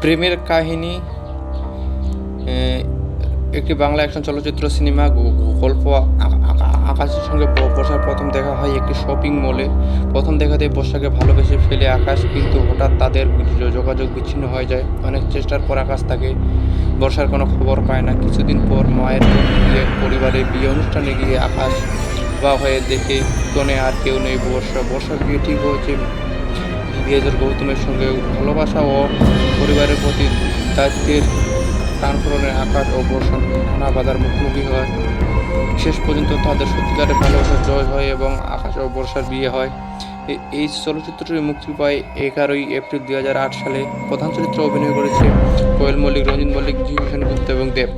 প্রেমের কাহিনী একটি বাংলা অ্যাকশন চলচ্চিত্র সিনেমা গল্প। আকাশের সঙ্গে বর্ষার প্রথম দেখা হয় একটি শপিং মলে। প্রথম দেখাতেই বর্ষাকে ভালোবেসে ফেলে আকাশ, কিন্তু হঠাৎ তাদের যোগাযোগ বিচ্ছিন্ন হয়ে যায়। অনেক চেষ্টার পর আকাশ তাকে বর্ষার কোনো খবর পায় না। কিছুদিন পর মায়ের পরিবারের বিয়ে অনুষ্ঠানে গিয়ে আকাশ অবাক হয়ে দেখে কোণে আর কেউ নেই, বর্ষার বিয়ে ঠিক হয়েছে মেজর গৌতমের সঙ্গে। ভালোবাসা ও পরিবারের প্রতি দায়িত্বের টানাপোড়েনে আকাশ ও বর্ষা নানা বাধার মুখোমুখি হয়। শেষ পর্যন্ত তাদের সত্যিকারের ভালোবাসা জয় হয় এবং আকাশ ও বর্ষার বিয়ে হয়। এই চলচ্চিত্রটি মুক্তি পায় 11 এপ্রিল 2008 সালে। প্রধান চরিত্রে অভিনয় করেছে কোয়েল মল্লিক, রঞ্জিত মল্লিক, জিহু সেনগুপ্ত এবং দেব।